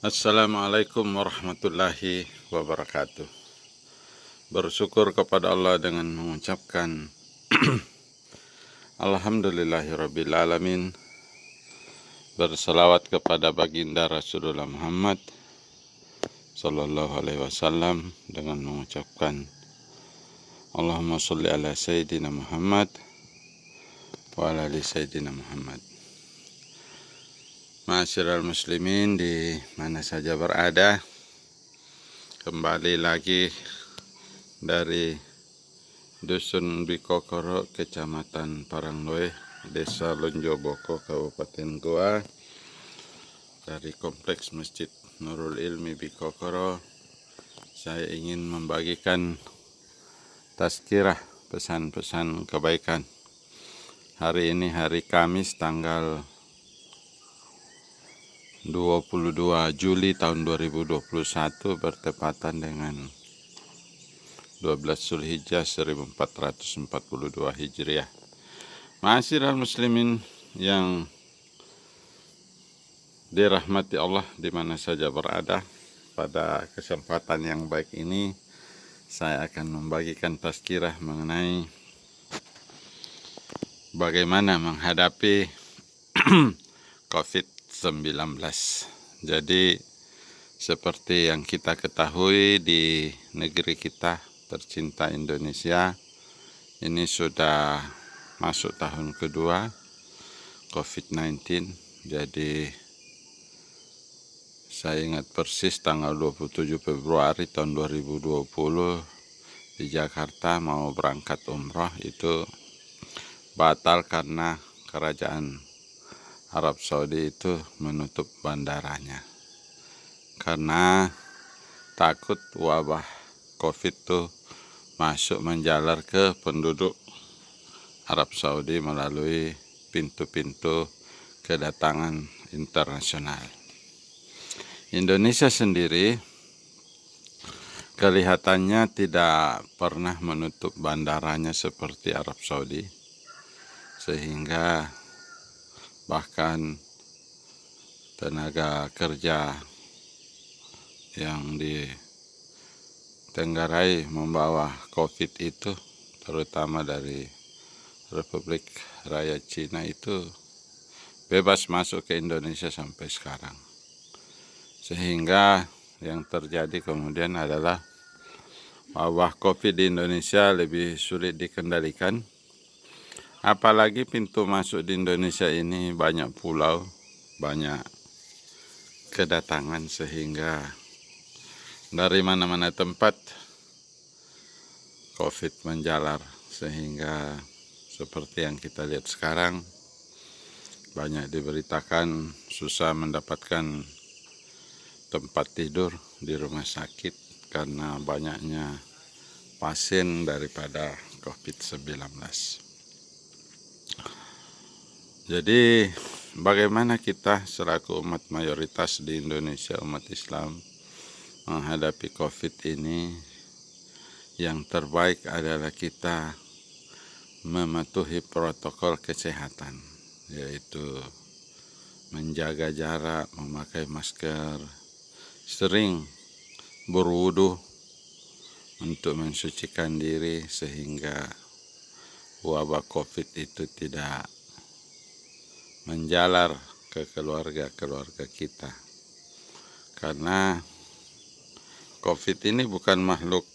Assalamualaikum warahmatullahi wabarakatuh. Bersyukur kepada Allah dengan mengucapkan Alhamdulillahirrabbilalamin. Berselawat kepada baginda Rasulullah Muhammad Sallallahu Alaihi Wasallam dengan mengucapkan Allahumma sholli ala Sayyidina Muhammad wa ala ali Sayyidina Muhammad. Ma'asyiral muslimin di mana saja berada, kembali lagi dari Dusun Bikokoro, Kecamatan Parangloe, Desa Lonjoboko, Kabupaten Goa, dari Kompleks Masjid Nurul Ilmi Bikokoro. Saya ingin membagikan tazkirah, pesan-pesan kebaikan. Hari ini hari Kamis tanggal 22 Juli tahun 2021 bertepatan dengan 12 Zulhijjah 1442 Hijriah. Ma'asyiral muslimin yang dirahmati Allah di mana saja berada, pada kesempatan yang baik ini saya akan membagikan tazkirah mengenai bagaimana menghadapi COVID-19. Jadi seperti yang kita ketahui, di negeri kita tercinta Indonesia ini sudah masuk tahun kedua COVID-19. Jadi saya ingat persis tanggal 27 Februari tahun 2020 di Jakarta mau berangkat umroh itu batal karena kerajaan Arab Saudi itu menutup bandaranya karena takut wabah COVID itu masuk menjalar ke penduduk Arab Saudi melalui pintu-pintu kedatangan internasional. Indonesia sendiri kelihatannya tidak pernah menutup bandaranya seperti Arab Saudi, sehingga bahkan tenaga kerja yang ditenggarai membawa COVID itu, terutama dari Republik Rakyat Cina, itu bebas masuk ke Indonesia sampai sekarang. Sehingga yang terjadi kemudian adalah wabah COVID di Indonesia lebih sulit dikendalikan. Apalagi pintu masuk di Indonesia ini banyak pulau, banyak kedatangan, sehingga dari mana-mana tempat COVID menjalar. Sehingga seperti yang kita lihat sekarang, banyak diberitakan susah mendapatkan tempat tidur di rumah sakit karena banyaknya pasien daripada COVID-19. Jadi bagaimana kita selaku umat mayoritas di Indonesia, umat Islam, menghadapi COVID ini? Yang terbaik adalah kita mematuhi protokol kesehatan, yaitu menjaga jarak, memakai masker, sering berwudu untuk mensucikan diri sehingga wabah COVID itu tidak menjalar ke keluarga-keluarga kita. Karena COVID ini bukan makhluk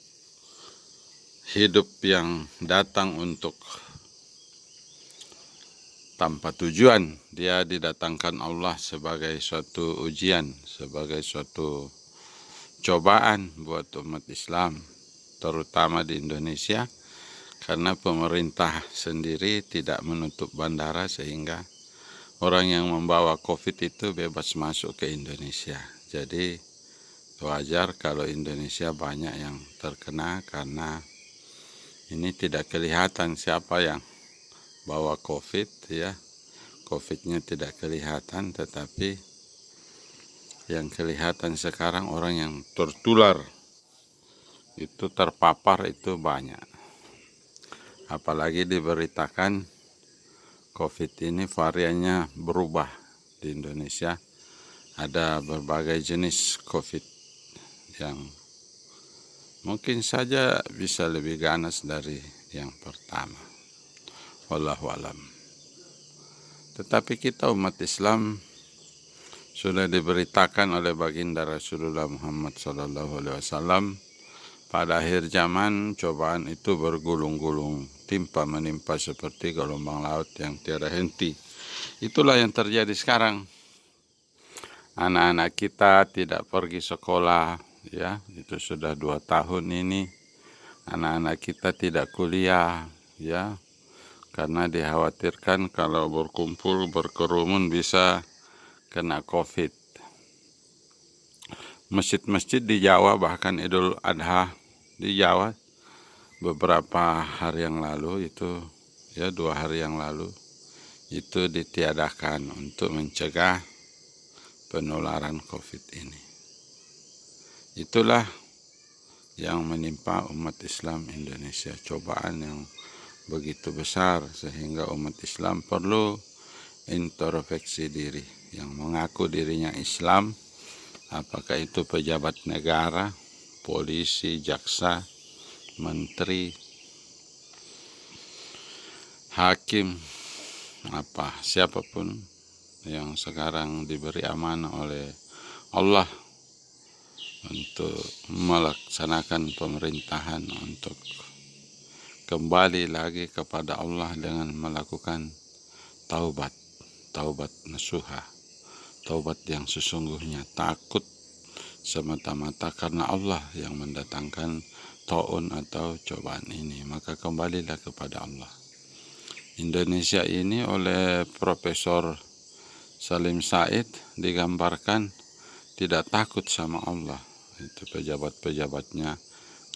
hidup yang datang untuk tanpa tujuan. Dia didatangkan Allah sebagai suatu ujian, sebagai suatu cobaan buat umat Islam, terutama di Indonesia, karena pemerintah sendiri tidak menutup bandara sehingga orang yang membawa COVID itu bebas masuk ke Indonesia. Jadi wajar kalau Indonesia banyak yang terkena karena ini tidak kelihatan siapa yang bawa COVID, ya. COVID-nya tidak kelihatan, tetapi yang kelihatan sekarang orang yang tertular itu, terpapar itu banyak. Apalagi diberitakan COVID ini variannya berubah di Indonesia. ada berbagai jenis COVID yang mungkin saja bisa lebih ganas dari yang pertama. Wallahu alam. Tetapi kita umat Islam sudah diberitakan oleh baginda Rasulullah Muhammad SAW pada akhir zaman cobaan itu bergulung-gulung, timpa menimpa seperti gelombang laut yang tiada henti. Itulah yang terjadi sekarang. Anak-anak kita tidak pergi sekolah, ya, itu sudah 2 tahun ini. Anak-anak kita tidak kuliah, ya, karena dikhawatirkan kalau berkumpul, berkerumun bisa kena COVID. Masjid-masjid di Jawa, bahkan Idul Adha di Jawa beberapa hari yang lalu itu, ya 2 hari yang lalu, itu ditiadakan untuk mencegah penularan COVID ini. Itulah yang menimpa umat Islam Indonesia, cobaan yang begitu besar sehingga umat Islam perlu introspeksi diri. Yang mengaku dirinya Islam, apakah itu pejabat negara, polisi, jaksa, menteri, hakim, siapapun yang sekarang diberi amanah oleh Allah untuk melaksanakan pemerintahan, untuk kembali lagi kepada Allah dengan melakukan taubat nasuha, taubat yang sesungguhnya, takut semata-mata karena Allah yang mendatangkan taun atau cobaan ini, maka kembalilah kepada Allah. Indonesia ini oleh Profesor Salim Said digambarkan tidak takut sama Allah. Itu pejabat-pejabatnya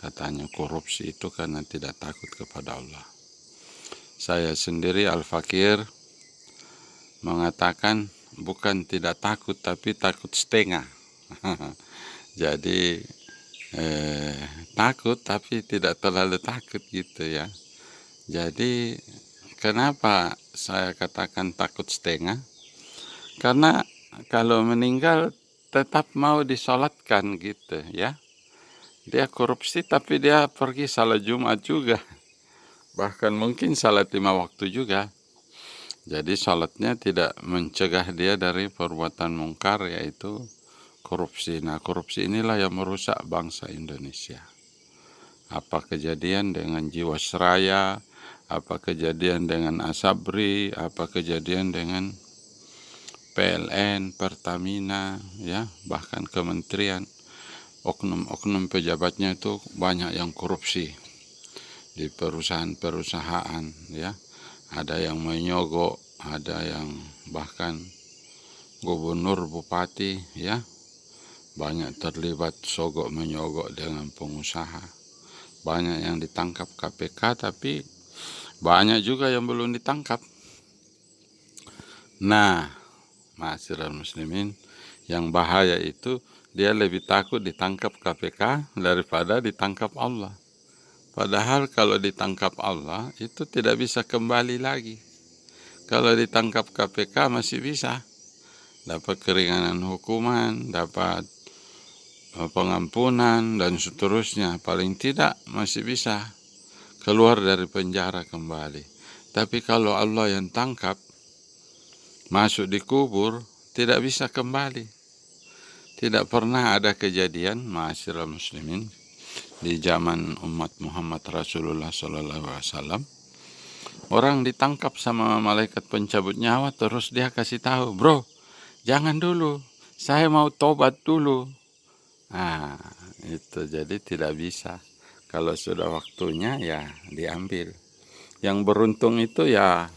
katanya korupsi itu karena tidak takut kepada Allah. Saya sendiri Al-Fakir mengatakan bukan tidak takut tapi takut setengah. Jadi takut tapi tidak terlalu takut gitu ya. Jadi kenapa saya katakan takut setengah? Karena kalau meninggal tetap mau disolatkan gitu ya. Dia korupsi tapi dia pergi salat Jumat juga. Bahkan mungkin salat 5 waktu juga. Jadi salatnya tidak mencegah dia dari perbuatan mungkar, yaitu korupsi. Nah, korupsi inilah yang merusak bangsa Indonesia. Apa kejadian dengan Jiwasraya, apa kejadian dengan Asabri, apa kejadian dengan PLN, Pertamina, ya, bahkan kementerian, oknum-oknum pejabatnya itu banyak yang korupsi di perusahaan-perusahaan, ya. Ada yang menyogok, ada yang bahkan gubernur, bupati, ya, banyak terlibat sogok menyogok dengan pengusaha. Banyak yang ditangkap KPK, tapi banyak juga yang belum ditangkap. Nah, ma'asyiral muslimin, yang bahaya itu dia lebih takut ditangkap KPK daripada ditangkap Allah. Padahal kalau ditangkap Allah itu tidak bisa kembali lagi. Kalau ditangkap KPK masih bisa dapat keringanan hukuman, dapat pengampunan dan seterusnya. Paling tidak masih bisa keluar dari penjara kembali. Tapi kalau Allah yang tangkap, masuk di kubur, tidak bisa kembali. Tidak pernah ada kejadian, ma'asyiral muslimin, di zaman umat Muhammad Rasulullah SAW, orang ditangkap sama malaikat pencabut nyawa, terus dia kasih tahu, bro, jangan dulu, saya mau tobat dulu. Nah, itu jadi tidak bisa. Kalau sudah waktunya ya diambil. Yang beruntung itu ya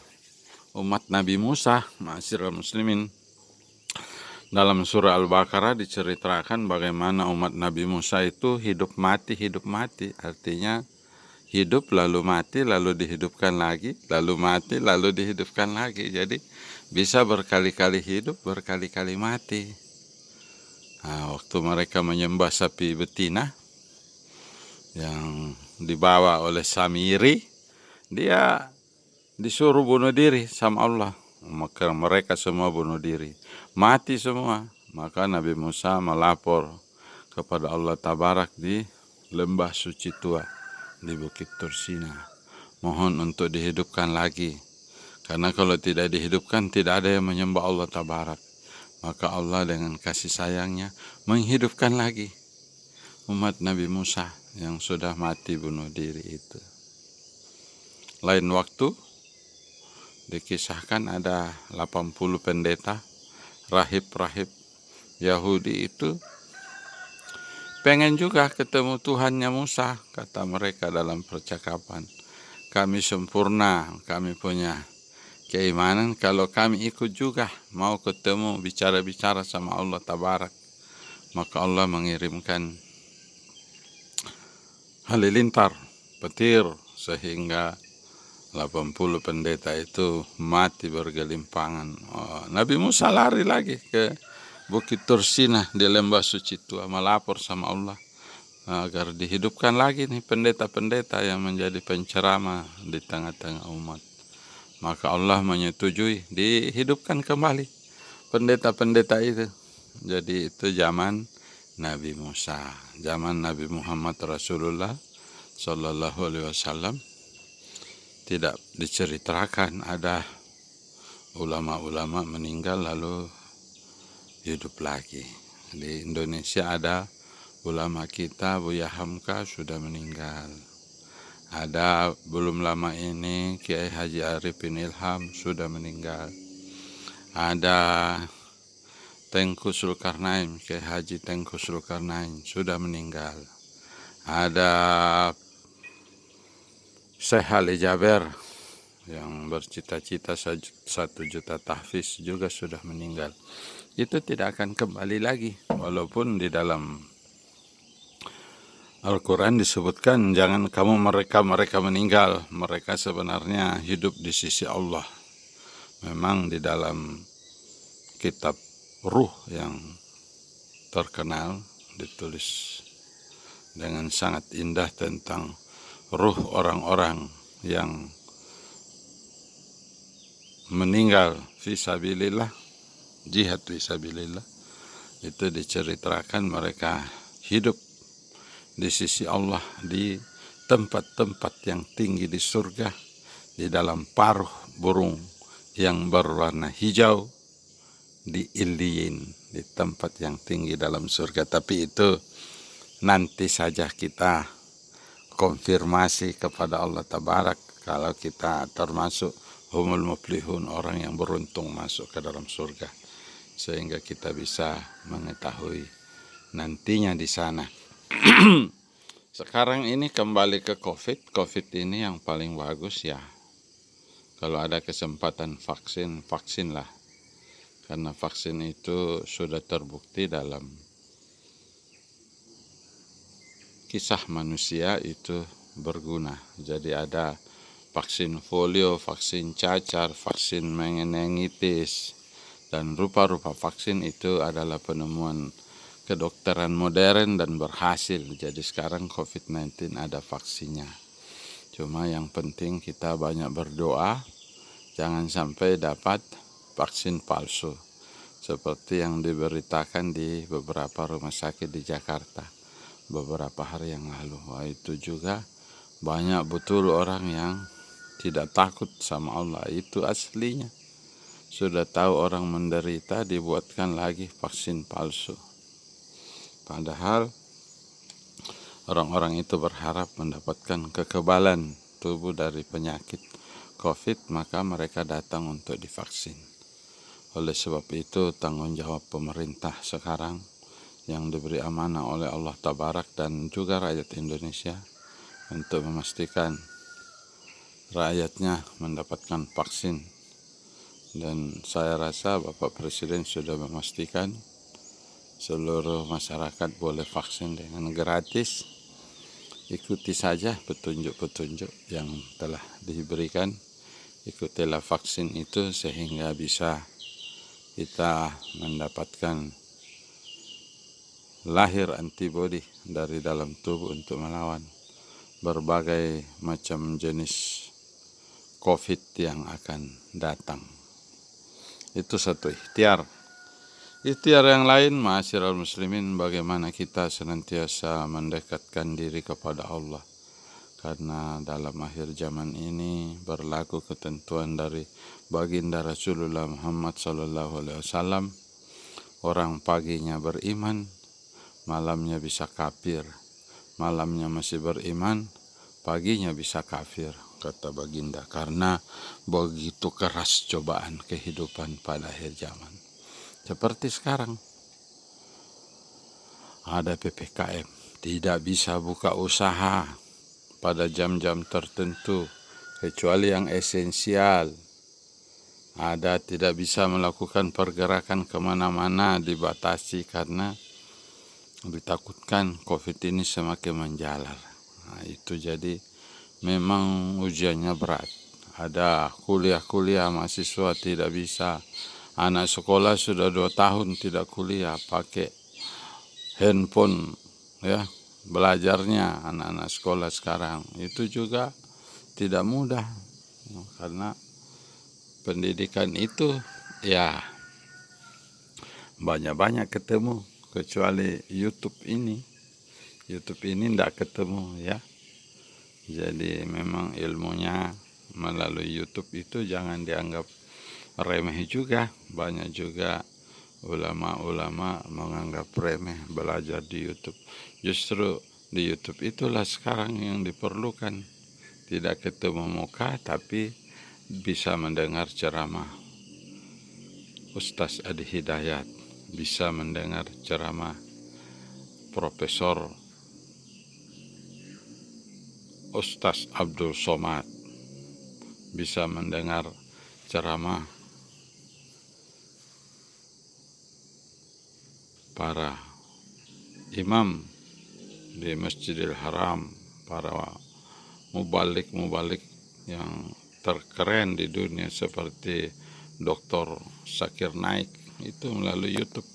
umat Nabi Musa, ma'asyiral muslimin. Dalam surah Al-Baqarah diceritakan bagaimana umat Nabi Musa itu hidup mati. Artinya hidup lalu mati, lalu dihidupkan lagi, lalu mati, lalu dihidupkan lagi. Jadi bisa berkali-kali hidup, berkali-kali mati. Nah, waktu mereka menyembah sapi betina yang dibawa oleh Samiri, dia disuruh bunuh diri sama Allah. Maka mereka semua bunuh diri. Mati semua. Maka Nabi Musa melapor kepada Allah Tabarak di lembah suci tua di Bukit Tursina. Mohon untuk dihidupkan lagi. Karena kalau tidak dihidupkan tidak ada yang menyembah Allah Tabarak. Maka Allah dengan kasih sayangnya menghidupkan lagi umat Nabi Musa yang sudah mati bunuh diri itu. Lain waktu dikisahkan ada 80 pendeta, rahib-rahib Yahudi itu pengen juga ketemu Tuhannya Musa, kata mereka dalam percakapan. Kami sempurna, kami punya keimanan kalau kami ikut juga mau ketemu bicara-bicara sama Allah Tabarak. Maka Allah mengirimkan halilintar, petir, sehingga 80 pendeta itu mati bergelimpangan. Nabi Musa lari lagi ke Bukit Tursina di lembah suci tua melapor sama Allah agar dihidupkan lagi nih pendeta-pendeta yang menjadi penceramah di tengah-tengah umat. Maka Allah menyetujui dihidupkan kembali pendeta-pendeta itu. Jadi itu zaman Nabi Musa, zaman Nabi Muhammad Rasulullah Sallallahu Alaihi Wasallam tidak diceritakan ada ulama-ulama meninggal lalu hidup lagi. Di Indonesia ada ulama kita, Buya Hamka sudah meninggal. Ada belum lama ini Kiai Haji Arifin Ilham sudah meninggal. Ada Tengku Zulkarnain, Kiai Haji Tengku Zulkarnain sudah meninggal. Ada Syekh Ali Jaber yang bercita-cita 1 juta tahfiz juga sudah meninggal. Itu tidak akan kembali lagi, walaupun di dalam Al-Quran disebutkan jangan kamu mereka meninggal, mereka sebenarnya hidup di sisi Allah. Memang di dalam kitab Ruh yang terkenal ditulis dengan sangat indah tentang ruh orang-orang yang meninggal fisabilillah, jihad fisabilillah. Itu diceritakan mereka hidup di sisi Allah di tempat-tempat yang tinggi di surga, di dalam paruh burung yang berwarna hijau, di Iliyin, di tempat yang tinggi dalam surga. Tapi itu nanti saja kita konfirmasi kepada Allah Tabarak kalau kita termasuk humul muflihun, orang yang beruntung masuk ke dalam surga, sehingga kita bisa mengetahui nantinya di sana. Sekarang ini kembali ke COVID ini yang paling bagus ya. Kalau ada kesempatan vaksin lah. Karena vaksin itu sudah terbukti dalam kisah manusia itu berguna. Jadi ada vaksin polio, vaksin cacar, vaksin meningitis, dan rupa-rupa vaksin itu adalah penemuan kedokteran modern dan berhasil. Jadi sekarang COVID-19 ada vaksinnya. Cuma yang penting kita banyak berdoa, jangan sampai dapat vaksin palsu seperti yang diberitakan di beberapa rumah sakit di Jakarta beberapa hari yang lalu. Wah, itu juga banyak betul orang yang tidak takut sama Allah. Itu aslinya sudah tahu orang menderita dibuatkan lagi vaksin palsu. Padahal orang-orang itu berharap mendapatkan kekebalan tubuh dari penyakit COVID, maka mereka datang untuk divaksin. Oleh sebab itu tanggung jawab pemerintah sekarang yang diberi amanah oleh Allah Tabarak dan juga rakyat Indonesia untuk memastikan rakyatnya mendapatkan vaksin. Dan saya rasa Bapak Presiden sudah memastikan seluruh masyarakat boleh vaksin dengan gratis. Ikuti saja petunjuk-petunjuk yang telah diberikan. Ikutilah vaksin itu sehingga bisa kita mendapatkan lahir antibodi dari dalam tubuh untuk melawan berbagai macam jenis COVID yang akan datang. Itu satu ikhtiar Ikhtiar yang lain, ma'asyiral muslimin, bagaimana kita senantiasa mendekatkan diri kepada Allah. Karena dalam akhir zaman ini berlaku ketentuan dari baginda Rasulullah Muhammad SAW. Orang paginya beriman, malamnya bisa kafir. Malamnya masih beriman, paginya bisa kafir, kata baginda. Karena begitu keras cobaan kehidupan pada akhir zaman. Seperti sekarang, ada PPKM, tidak bisa buka usaha pada jam-jam tertentu, kecuali yang esensial. Ada tidak bisa melakukan pergerakan kemana-mana, dibatasi karena ditakutkan COVID ini semakin menjalar. Nah, itu jadi memang ujiannya berat. Ada kuliah-kuliah mahasiswa tidak bisa. Anak sekolah sudah 2 tahun tidak kuliah, pakai handphone ya belajarnya anak-anak sekolah sekarang. Itu juga tidak mudah karena pendidikan itu ya banyak-banyak ketemu, kecuali YouTube ini tidak ketemu ya. Jadi memang ilmunya melalui YouTube itu jangan dianggap remeh juga. Banyak juga ulama-ulama menganggap remeh belajar di YouTube. Justru di YouTube itulah sekarang yang diperlukan. Tidak ketemu muka tapi bisa mendengar ceramah Ustaz Adi Hidayat, bisa mendengar ceramah Profesor Ustaz Abdul Somad, bisa mendengar ceramah para imam di Masjidil Haram, para mubalik yang terkeren di dunia seperti Dr. Zakir Naik, itu melalui YouTube.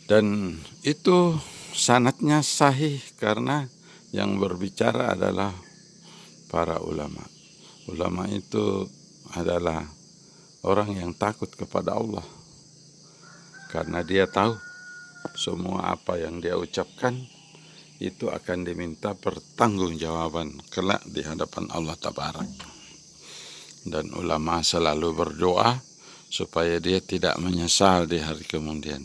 Dan itu sanadnya sahih karena yang berbicara adalah para ulama. Ulama itu adalah orang yang takut kepada Allah, karena dia tahu semua apa yang dia ucapkan itu akan diminta pertanggungjawaban kelak di hadapan Allah Tabarak. Dan ulama selalu berdoa supaya dia tidak menyesal di hari kemudian.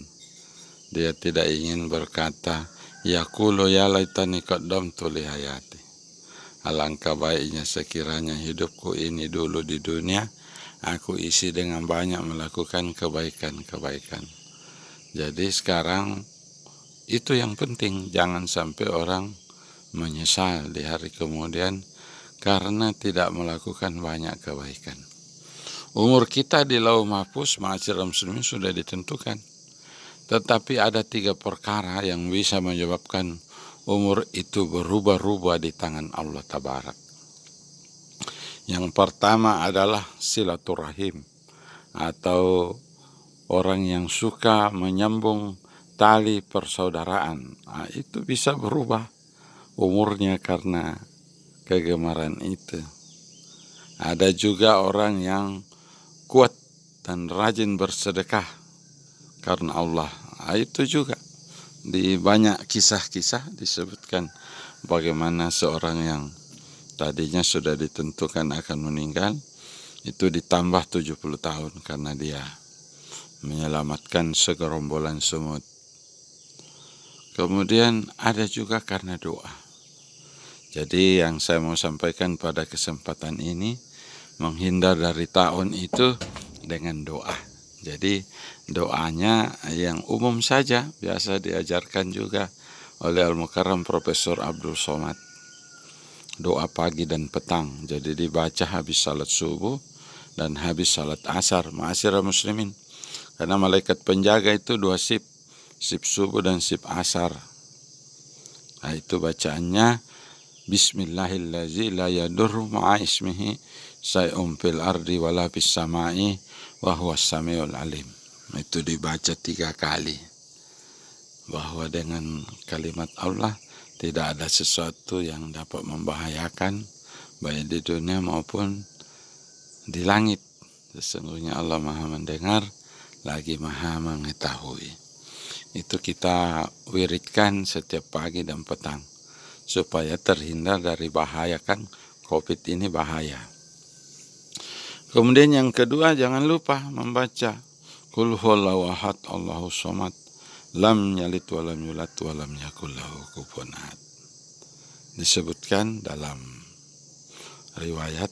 Dia tidak ingin berkata, yaqulu ya laitani qaddamtu li hayati. Alangkah baiknya sekiranya hidupku ini dulu di dunia aku isi dengan banyak melakukan kebaikan-kebaikan. Jadi sekarang itu yang penting, jangan sampai orang menyesal di hari kemudian karena tidak melakukan banyak kebaikan. Umur kita di Lauh Mahfuz, ma'asyiral muslimin, sudah ditentukan. Tetapi ada 3 perkara yang bisa menyebabkan umur itu berubah-ubah di tangan Allah Tabarak. Yang pertama adalah silaturahim, atau orang yang suka menyambung tali persaudaraan. Nah, itu bisa berubah umurnya karena kegemaran itu. Ada juga orang yang kuat dan rajin bersedekah karena Allah. Nah, itu juga di banyak kisah-kisah disebutkan bagaimana seorang yang tadinya sudah ditentukan akan meninggal itu ditambah 70 tahun karena dia menyelamatkan segerombolan semut. Kemudian ada juga karena doa. Jadi yang saya mau sampaikan pada kesempatan ini, menghindar dari tahun itu dengan doa. Jadi doanya yang umum saja, biasa diajarkan juga oleh Al-Mukarram Profesor Abdul Somad. Doa pagi dan petang, jadi dibaca habis salat subuh dan habis salat asar, ma'asyiral muslimin. Karena malaikat penjaga itu 2 sip subuh dan sip asar. Nah, itu bacaannya Bismillahillazi la yadurru ma'a ismihi say'un fil ardi wala fis sama'i wa huwas samiul alim. Itu dibaca 3 kali. Bahwa dengan kalimat Allah tidak ada sesuatu yang dapat membahayakan baik di dunia maupun di langit. Sesungguhnya Allah Maha mendengar lagi Maha mengetahui. Itu kita wiridkan setiap pagi dan petang supaya terhindar dari bahaya, kan COVID ini bahaya. Kemudian yang kedua, jangan lupa membaca Qul huwallahu ahad Allahus somad lam yalid walam yulad walam yakul lahu kufuwan ahad. Disebutkan dalam riwayat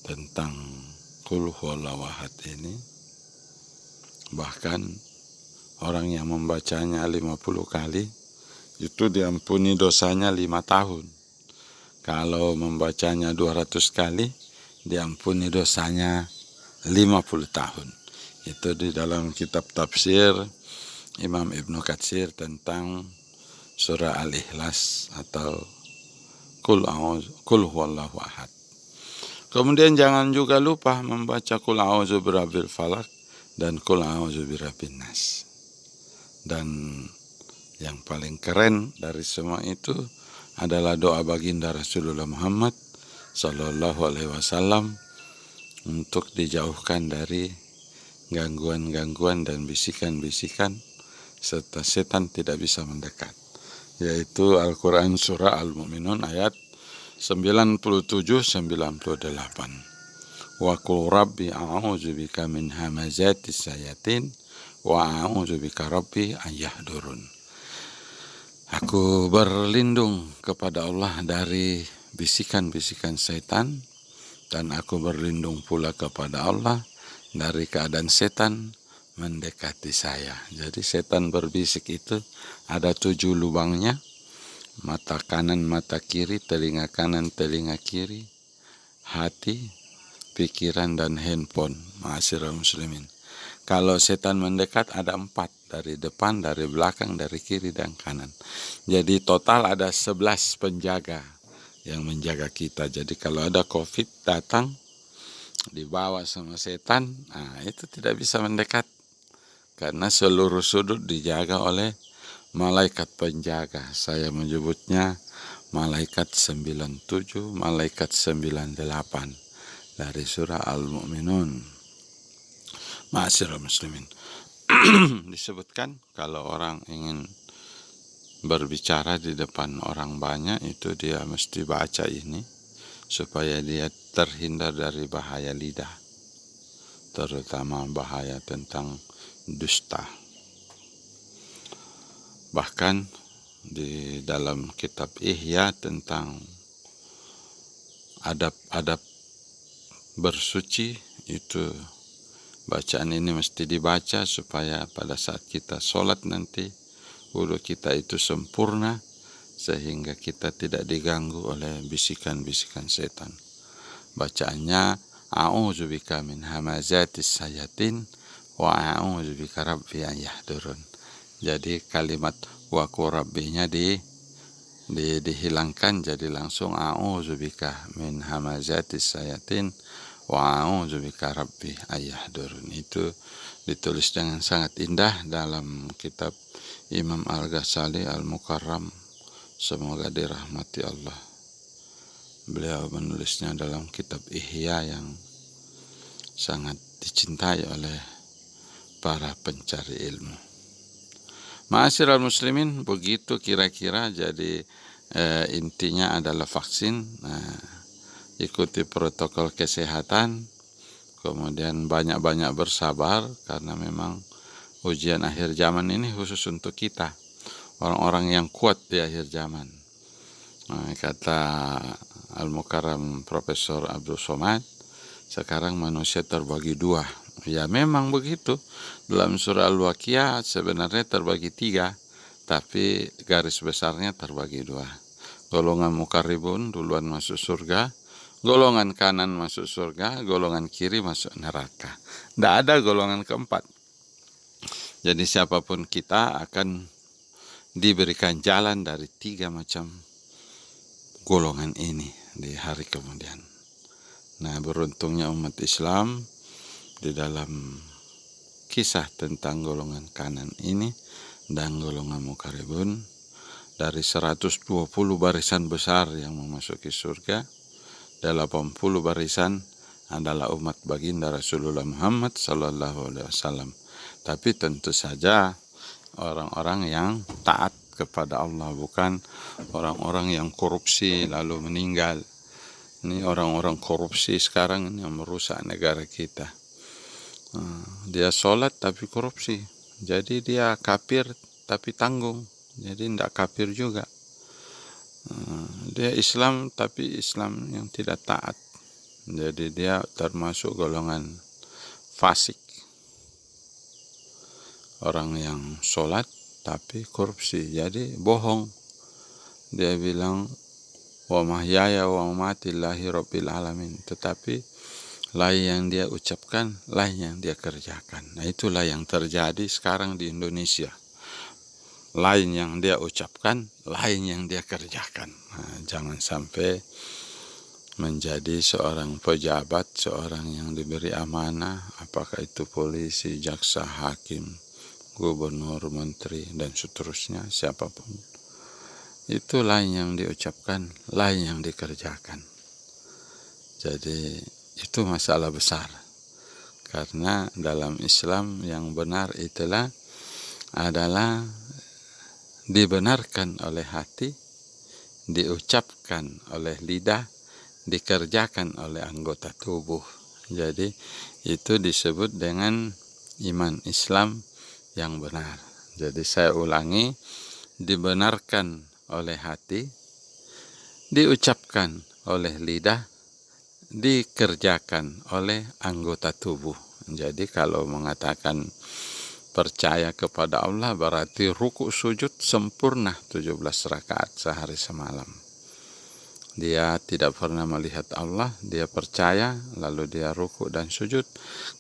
tentang Qul huwallahu ahad ini, bahkan orang yang membacanya 50 kali itu diampuni dosanya 5 tahun. Kalau membacanya 200 kali diampuni dosanya 50 tahun. Itu di dalam kitab tafsir Imam Ibnu Katsir tentang surah Al-Ikhlas atau Qul huwallahu ahad. Kemudian jangan juga lupa membaca Qul a'udzu birabbil falaq dan Qul a'udzu birabbin nas. Dan yang paling keren dari semua itu adalah doa baginda Rasulullah Muhammad Sallallahu Alaihi Wasallam untuk dijauhkan dari gangguan-gangguan dan bisikan-bisikan serta setan tidak bisa mendekat, yaitu Al-Quran Surah Al-Mu'minun ayat 97-98. Wa qul rabbi a'udzu bika min hamazatis syayatin wa a'udzu bika rabbi an yahdurun. Aku berlindung kepada Allah dari bisikan-bisikan setan, dan aku berlindung pula kepada Allah dari keadaan setan mendekati saya. Jadi setan berbisik itu ada 7 lubangnya, mata kanan, mata kiri, telinga kanan, telinga kiri, hati, pikiran, dan handphone. Ma'asyiral muslimin. Kalau setan mendekat ada 4, dari depan, dari belakang, dari kiri, dan kanan. Jadi total ada 11 penjaga yang menjaga kita. Jadi kalau ada COVID datang, dibawa sama setan, itu tidak bisa mendekat. Karena seluruh sudut dijaga oleh malaikat penjaga. Saya menyebutnya malaikat 97, malaikat 98 dari surah Al-Mu'minun. Ma'asyiral muslimin. Disebutkan kalau orang ingin berbicara di depan orang banyak itu dia mesti baca ini supaya dia terhindar dari bahaya lidah, terutama bahaya tentang dusta. Bahkan di dalam kitab Ihya tentang adab-adab bersuci itu bacaan ini mesti dibaca supaya pada saat kita sholat nanti wudu kita itu sempurna sehingga kita tidak diganggu oleh bisikan-bisikan setan. Bacaannya a'udzubika min hamazatis syayatin wa a'udzubika rabbi an yahdurun. Jadi kalimat wa qur rabbinya dihilangkan jadi langsung a'udzubika min hamazatis syayatin wa a'udzubika rabbi an yahdurun. Itu ditulis dengan sangat indah dalam kitab Imam Al-Ghazali Al-Mukarram, semoga dirahmati Allah. Beliau menulisnya dalam kitab Ihya yang sangat dicintai oleh para pencari ilmu. Ma'asyiral muslimin, begitu kira-kira. Jadi intinya adalah vaksin. Ikuti protokol kesehatan, kemudian banyak-banyak bersabar karena memang ujian akhir zaman ini khusus untuk kita, orang-orang yang kuat di akhir zaman. Kata Al-Mukarram Profesor Abdul Somad, sekarang manusia terbagi 2. Ya memang begitu. Dalam surah Al-Waqiah sebenarnya terbagi 3, tapi garis besarnya terbagi 2. Golongan mukarribun duluan masuk surga, golongan kanan masuk surga, golongan kiri masuk neraka. Tidak ada golongan keempat. Jadi siapapun kita akan diberikan jalan dari 3 macam golongan ini di hari kemudian. Nah, beruntungnya umat Islam di dalam kisah tentang golongan kanan ini dan golongan mukarribun, dari 120 barisan besar yang memasuki surga, 80 barisan adalah umat baginda Rasulullah Muhammad Sallallahu Alaihi Wasallam. Tapi tentu saja orang-orang yang taat kepada Allah, bukan orang-orang yang korupsi lalu meninggal. Ini orang-orang korupsi sekarang yang merusak negara kita. Dia sholat tapi korupsi, jadi dia kafir tapi tanggung, jadi tidak kafir juga. Dia Islam tapi Islam yang tidak taat, jadi dia termasuk golongan fasik. Orang yang sholat tapi korupsi, jadi bohong. Dia bilang wa mahyaya wa mamati lillahi rabbil alamin, tetapi lain yang dia ucapkan, lain yang dia kerjakan. Nah, itulah yang terjadi sekarang di Indonesia. Lain yang dia ucapkan, lain yang dia kerjakan. Nah, jangan sampai menjadi seorang pejabat, seorang yang diberi amanah, apakah itu polisi, jaksa, hakim, gubernur, menteri, dan seterusnya, siapapun. Itu lain yang diucapkan, lain yang dikerjakan. Jadi itu masalah besar. Karena dalam Islam yang benar itulah adalah dibenarkan oleh hati, diucapkan oleh lidah, dikerjakan oleh anggota tubuh. Jadi itu disebut dengan iman Islam yang benar. Jadi saya ulangi, dibenarkan oleh hati, diucapkan oleh lidah, dikerjakan oleh anggota tubuh. Jadi kalau mengatakan percaya kepada Allah berarti ruku sujud sempurna 17 rakaat sehari semalam. Dia tidak pernah melihat Allah, dia percaya, lalu dia ruku dan sujud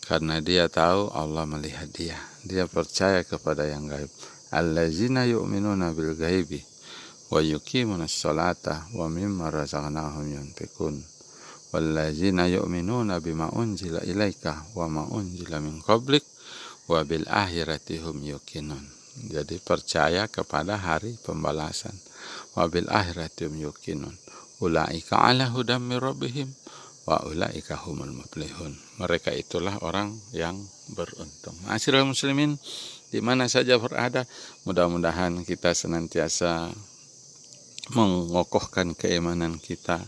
karena dia tahu Allah melihat dia. Dia percaya kepada yang gaib. Allazina yu'minuna bil ghaibi wa yuqimunas salata wa mimma razaqnahum yunfiqun. Wallazina yu'minuna bima unzila ilaika wa ma unzila min qablik wa bil akhirati hum yuqinun. Jadi percaya kepada hari pembalasan. Wa bil akhirati hum yuqinun. Ulaika ala hudam mir rabbihim wa ulaika humul muflihun. Mereka itulah orang yang beruntung. Ma'asyiral muslimin di mana saja berada, mudah-mudahan kita senantiasa mengokohkan keimanan kita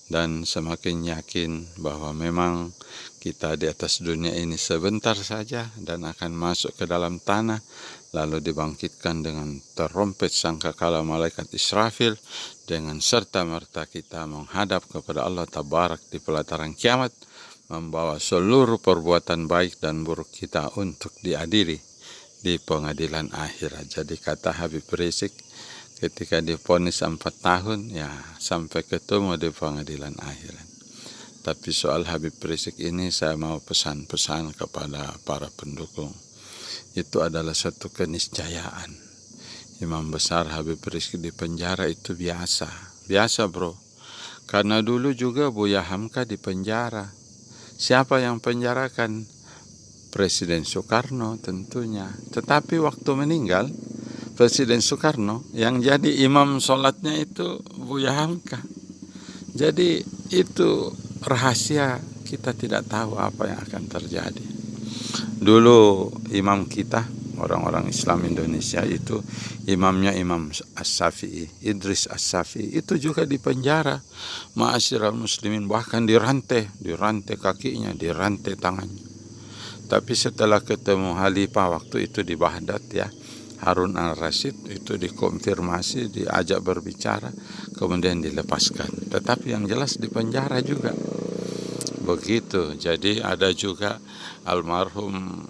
dan semakin yakin bahwa memang kita di atas dunia ini sebentar saja dan akan masuk ke dalam tanah, lalu dibangkitkan dengan terompet sangkakala malaikat Israfil, dengan serta-merta kita menghadap kepada Allah Tabarak di pelataran kiamat, membawa seluruh perbuatan baik dan buruk kita untuk diadili di pengadilan akhirat. Jadi kata Habib Rizik, ketika divonis 4 tahun, ya sampai ketemu di pengadilan akhirat. Tapi soal Habib Rizik ini saya mau pesan-pesan kepada para pendukung. Itu adalah satu keniscayaan. Imam besar Habib Rizik di penjara itu biasa. Biasa bro. Karena dulu juga Buya Hamka di penjara. Siapa yang penjarakan? Presiden Soekarno tentunya. Tetapi waktu meninggal, Presiden Soekarno yang jadi imam sholatnya itu Buya Hamka. Jadi itu rahasia, kita tidak tahu apa yang akan terjadi. Dulu imam kita, orang-orang Islam Indonesia itu, imamnya Imam As-Syafi'i, Idris As-Syafi'i, itu juga di penjara. Ma'asyiral muslimin, bahkan dirantai kakinya, dirantai tangannya. Tapi setelah ketemu Khalifah waktu itu di Baghdad ya, Harun al-Rasyid, itu dikonfirmasi, diajak berbicara, kemudian dilepaskan. Tetapi yang jelas di penjara juga. Begitu. Jadi ada juga almarhum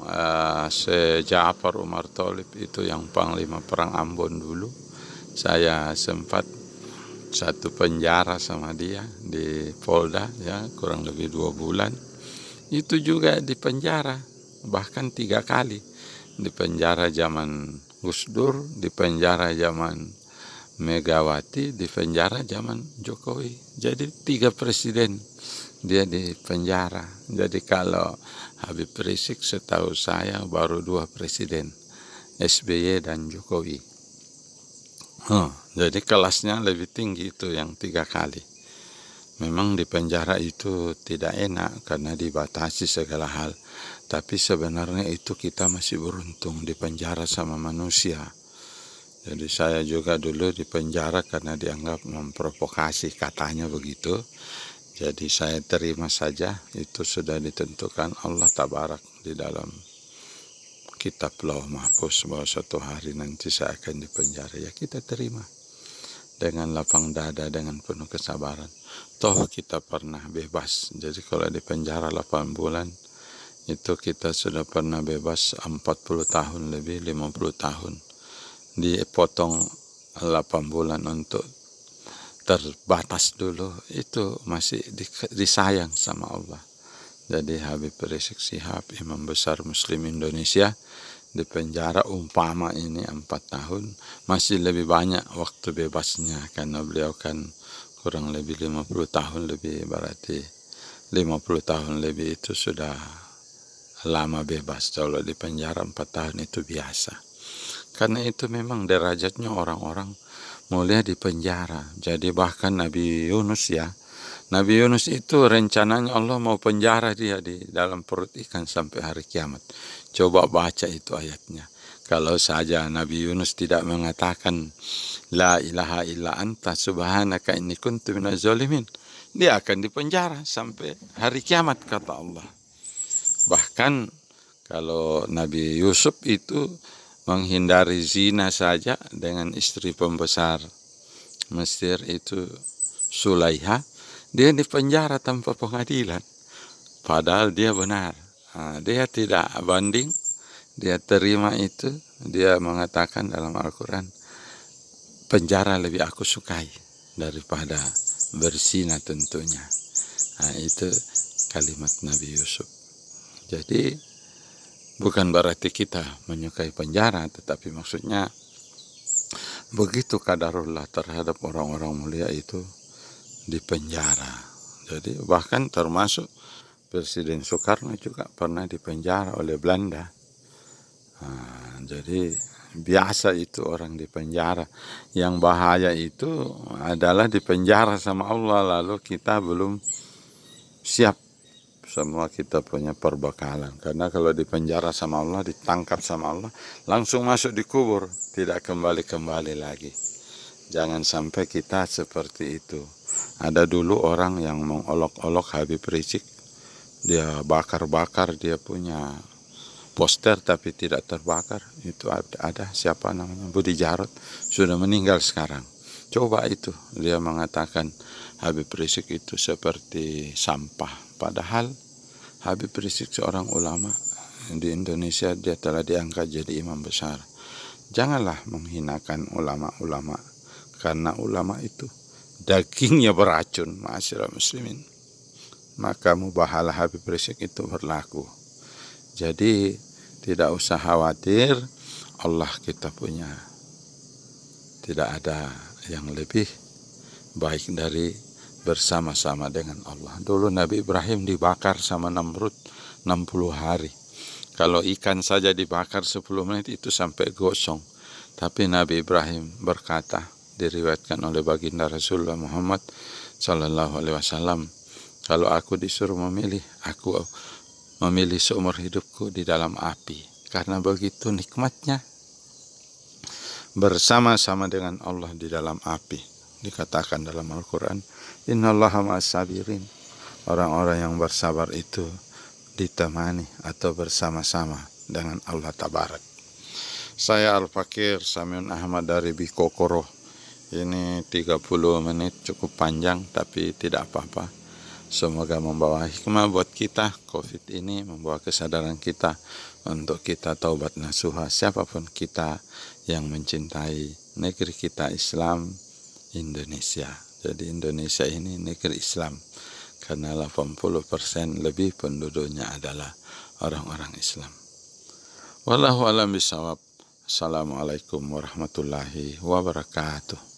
Syekh Ja'far Umar Tholib, itu yang panglima perang Ambon dulu. Saya sempat satu penjara sama dia di Polda ya, kurang lebih 2 bulan. Itu juga di penjara, bahkan 3 kali. Di penjara zaman Gus Dur, di penjara zaman Megawati, di penjara zaman Jokowi. Jadi 3 presiden dia di penjara. Jadi kalau Habib Rizik setahu saya baru 2 presiden, SBY dan Jokowi. Jadi kelasnya lebih tinggi itu yang 3 kali. Memang di penjara itu tidak enak karena dibatasi segala hal. Tapi sebenarnya itu kita masih beruntung di penjara sama manusia. Jadi saya juga dulu di penjara karena dianggap memprovokasi, katanya begitu. Jadi saya terima saja, itu sudah ditentukan Allah Tabarak di dalam kitab Lauh Mahfuz bahwa suatu hari nanti saya akan dipenjara. Ya kita terima dengan lapang dada, dengan penuh kesabaran. Toh kita pernah bebas. Jadi kalau di penjara 8 bulan, itu kita sudah pernah bebas 40 tahun lebih, 50 tahun. Dipotong 8 bulan untuk terbatas dulu, itu masih disayang sama Allah. Jadi Habib Rizik Syihab, Imam Besar Muslim Indonesia, di penjara umpama ini 4 tahun, masih lebih banyak waktu bebasnya karena beliau kan kurang lebih 50 tahun lebih, berarti 50 tahun lebih itu sudah lama bebas. Kalau di penjara 4 tahun itu biasa. Karena itu memang derajatnya orang-orang mulia di penjara. Jadi bahkan Nabi Yunus ya, Nabi Yunus itu rencananya Allah mau penjara dia di dalam perut ikan sampai hari kiamat. Coba baca itu ayatnya. Kalau saja Nabi Yunus tidak mengatakan La ilaha illa anta subhanaka inni kuntu minaz zalimin, dia akan dipenjara sampai hari kiamat, kata Allah. Bahkan kalau Nabi Yusuf itu menghindari zina saja dengan istri pembesar Mesir itu Sulaiha, dia dipenjara tanpa pengadilan. Padahal dia benar. Dia tidak banding, dia terima itu. Dia mengatakan dalam Al-Quran, penjara lebih aku sukai daripada berzina tentunya. Itu kalimat Nabi Yusuf. Jadi bukan berarti kita menyukai penjara, tetapi maksudnya begitu qadarullah terhadap orang-orang mulia itu di penjara. Jadi bahkan termasuk Presiden Soekarno juga pernah dipenjara oleh Belanda. Jadi biasa itu orang di penjara. Yang bahaya itu adalah di penjara sama Allah lalu kita belum siap. Semua kita punya perbekalan. Karena kalau di penjara sama Allah, ditangkap sama Allah, langsung masuk di kubur, tidak kembali-kembali lagi. Jangan sampai kita seperti itu. Ada dulu orang yang mengolok-olok Habib Rizik, dia bakar-bakar, dia punya poster tapi tidak terbakar. Itu ada siapa namanya, Budi Jarot, sudah meninggal sekarang. Coba itu, dia mengatakan Habib Rizik itu seperti sampah. Padahal Habib Rizik seorang ulama di Indonesia, dia telah diangkat jadi imam besar. Janganlah menghinakan ulama-ulama, karena ulama itu dagingnya beracun, ma'asyiral muslimin. Maka mubahalah Habib Rizik itu berlaku. Jadi tidak usah khawatir, Allah kita punya. Tidak ada yang lebih baik dari bersama-sama dengan Allah. Dulu Nabi Ibrahim dibakar sama Namrud 60 hari. Kalau ikan saja dibakar 10 menit itu sampai gosong. Tapi Nabi Ibrahim berkata, diriwayatkan oleh baginda Rasulullah Muhammad sallallahu alaihi wasallam, kalau aku disuruh memilih, aku memilih seumur hidupku di dalam api. Karena begitu nikmatnya bersama-sama dengan Allah di dalam api. Dikatakan dalam Al-Quran, innallaha ma'as-sabirin. Orang-orang yang bersabar itu ditemani atau bersama-sama dengan Allah Tabarak. Saya Al-Fakir Samiun Ahmad dari Bikokoro. Ini 30 menit cukup panjang, tapi tidak apa-apa. Semoga membawa hikmah buat kita. COVID ini membawa kesadaran kita untuk kita taubat nasuha. Siapapun kita yang mencintai negeri kita Islam, Indonesia. Jadi Indonesia ini negeri Islam. Karena 80% lebih penduduknya adalah orang-orang Islam. Wallahu a'lam bishawab. Assalamualaikum warahmatullahi wabarakatuh.